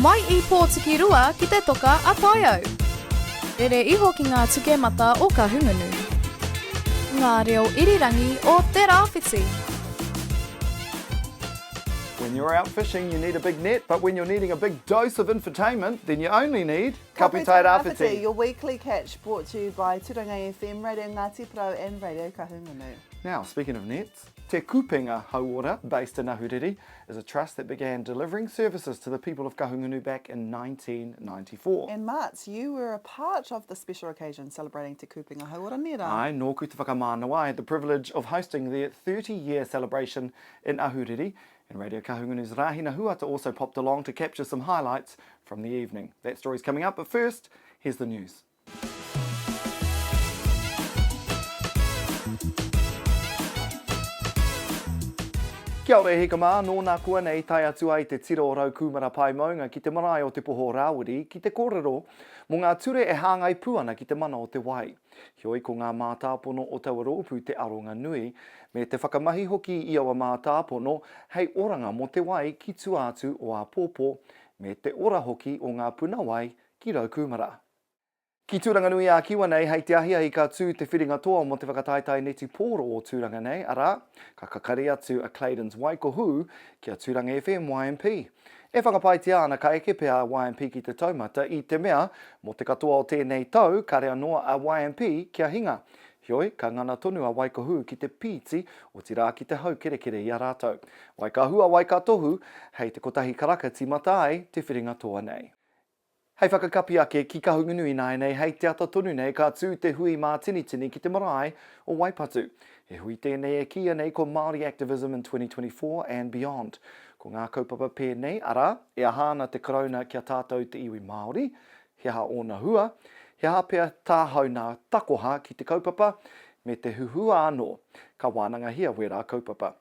Mai I pōtiki rua ki te toka a Taiau. Rere iho ki ngā tukemata o Kahungunu. Ngā reo irirangi o Te Rawhiti. When you're out fishing, you need a big net, but when you're needing a big dose of infotainment, then you only need Kapu Tairawhiti. Your weekly catch brought to you by Turanga FM, Radio Ngāti Pro and Radio Kahungunu. Now, speaking of nets, Te Kupenga Hauora, based in Ahuriri, is a trust that began delivering services to the people of Kahungunu back in 1994. And Mats, you were a part of the special occasion celebrating Te Kupenga Hauora Nera. Ai, nō ku te whakamānau. I had the privilege of hosting the 30-year celebration in Ahuriri, and Radio Kahungunu's Rāhina Huata also popped along to capture some highlights from the evening. That story's coming up, but first, here's the news. Kia ora he kama, nōna kua nei tai atu ai te tiro o rau kumara pai maunga ki te marae o te poho Rāwiri ki te kōrero mō ngā ture e hāngai puana ki te mana o te wai. Hioi ko ngā mātāpono o taua rōpū te aronga nui, me te whakamahi hoki I awa mātāpono hei oranga mo te wai ki tuātu o a pōpō, me te ora hoki o ngā puna wai ki rau kumara. Ki tūranga nui a kiwa nei, hei te ahia I ka tū te whiringa toa mo te whakataitai neti pōro o tūranga nei, ara, ka kakari atu a Claydon's Waikohu ki a Tūranga FM YMP. E whakapaiti ana ka eke pia YMP ki te taumata I te mea, mo te katoa o tēnei tau, ka rea noa a YMP kia hinga. Hioi, ka ngana tonu a Waikohu ki te pīti o te rā ki te hau kerekere I a rātou. Waikahua waikatohu, hei te kotahi karaka timata ai te whiringa toa nei. Hei whakakapi ake ki Kahungunu I nei, hei te ata tonu nei ka tū te hui mā tinitini ki te marae o Waipatu. He hui tēnei e kia nei ko Māori activism in 2024 and beyond. Ko ngā kaupapa pēnei, ara, e ahana te karauna kia tātou te iwi Māori, he ha ona hua, he ha pia tāhau nā takoha ki te kaupapa, me te huhua anō, ka wānanga hia wera kaupapa.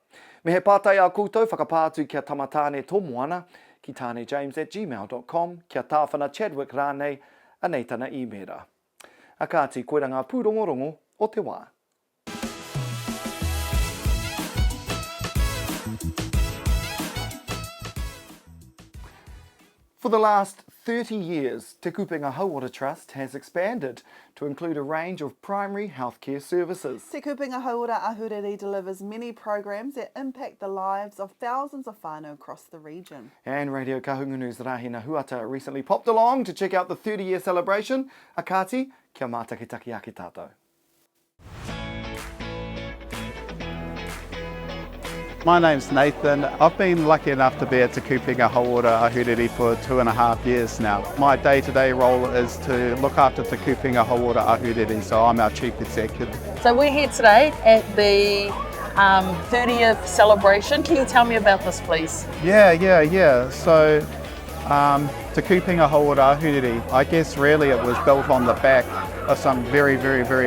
Me he pātai a koutou whakapātu kia tamatāne tō moana, ki tānejames@gmail.com, kia tāwhana Chadwick rānei, anei tana imera. A kāti koera ngā pūrongorongo o te wā. For the last 30 years, Te Kupenga Hauora Trust has expanded to include a range of primary healthcare services. Te Kupenga Hauora Ahuriri delivers many programs that impact the lives of thousands of whānau across the region. And Radio Kahungunu's Rāhina Huata recently popped along to check out the 30-year celebration. A kāti, kia mātakitaki ake tātou. My name's Nathan. I've been lucky enough to be at Te Kupenga Hauora Ahuriri for 2.5 years now. My day-to-day role is to look after Te Kupenga Hauora Ahuriri, so I'm our Chief Executive. So we're here today at the 30th celebration. Can you tell me about this, please? Yeah. So Te Kupenga Hauora Ahuriri, I guess really it was built on the back of some very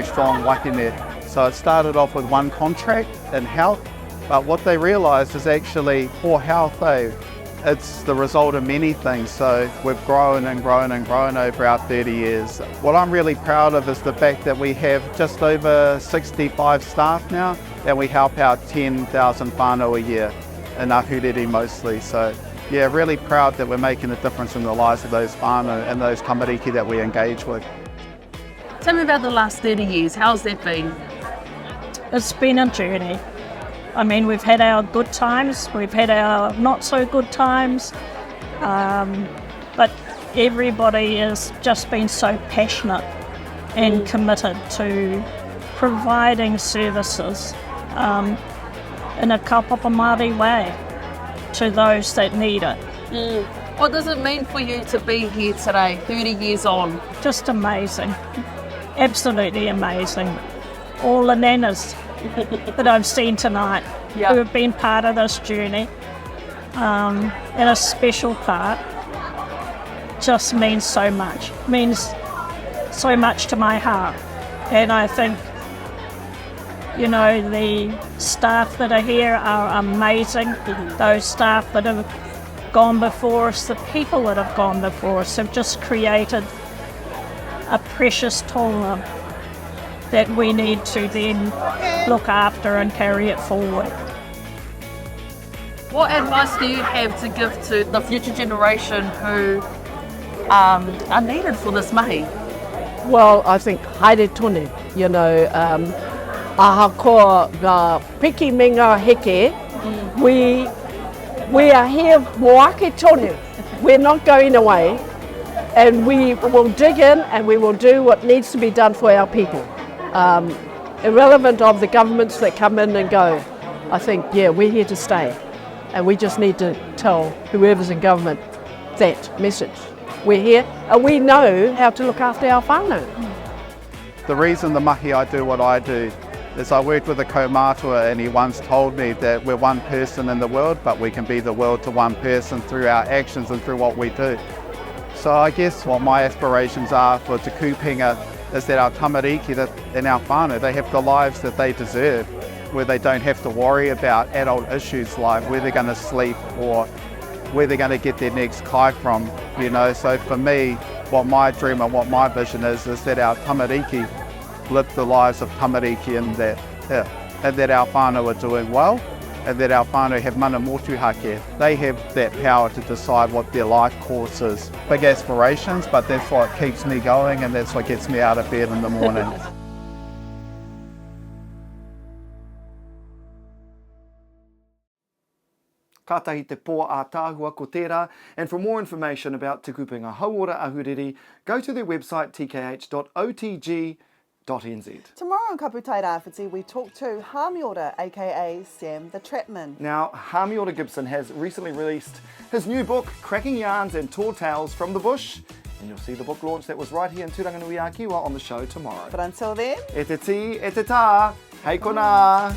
strong wakine. So it started off with one contract in health, but what they realised is actually poor health, it's the result of many things. So we've grown over our 30 years. What I'm really proud of is the fact that we have just over 65 staff now, and we help out 10,000 whānau a year, in Ahuriri mostly. So yeah, really proud that we're making a difference in the lives of those whānau and those tamariki that we engage with. Tell me about the last 30 years. How's that been? It's been a journey. I mean, we've had our good times, we've had our not so good times, but everybody has just been so passionate and committed to providing services in a kaupapa Māori way to those that need it. What does it mean for you to be here today, 30 years on? Just amazing, absolutely amazing. All the nanas that I've seen tonight who have been part of this journey, and a special part, just means so much to my heart. And I think, you know, the staff that are here are amazing. Those staff that have gone before us, the people that have gone before us have just created a precious tool that we need to then look after and carry it forward. What advice do you have to give to the future generation who are needed for this mahi? Well, I think haere tonu, aha ko ngā piki me ngā heke, we are here moake tonu. We're not going away, and we will dig in and we will do what needs to be done for our people. Irrelevant of the governments that come in and go, I think, we're here to stay. And we just need to tell whoever's in government that message. We're here and we know how to look after our whānau. The reason the mahi I do what I do is I worked with a kaumātua and he once told me that we're one person in the world, but we can be the world to one person through our actions and through what we do. So I guess what my aspirations are for Te Kupenga is that our tamariki and our whānau, they have the lives that they deserve, where they don't have to worry about adult issues like where they're going to sleep or where they're going to get their next kai from, So for me, what my dream and what my vision is that our tamariki live the lives of tamariki and that our whānau are doing well and that our whānau have mana motuhake. They have that power to decide what their life course is. Big aspirations, but that's what keeps me going and that's what gets me out of bed in the morning. Kātahi te pō a tāhua ko tērā, and for more information about Te Kupenga Hauora Ahuriri, go to their website tkh.otg.nz. Tomorrow on Kapu Tairawhiti, we talk to Hāmiora, aka Sam the Trapman. Now, Hāmiora Gibson has recently released his new book, Cracking Yarns and Tall Tales from the Bush, and you'll see the book launch that was right here in Turanganui-a-Kiwa on the show tomorrow. But until then, E te ti, e te tā, hei kona!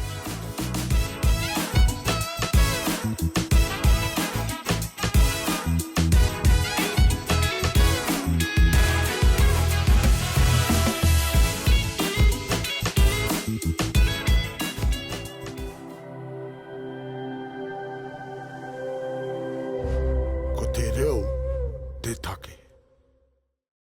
Ko te reo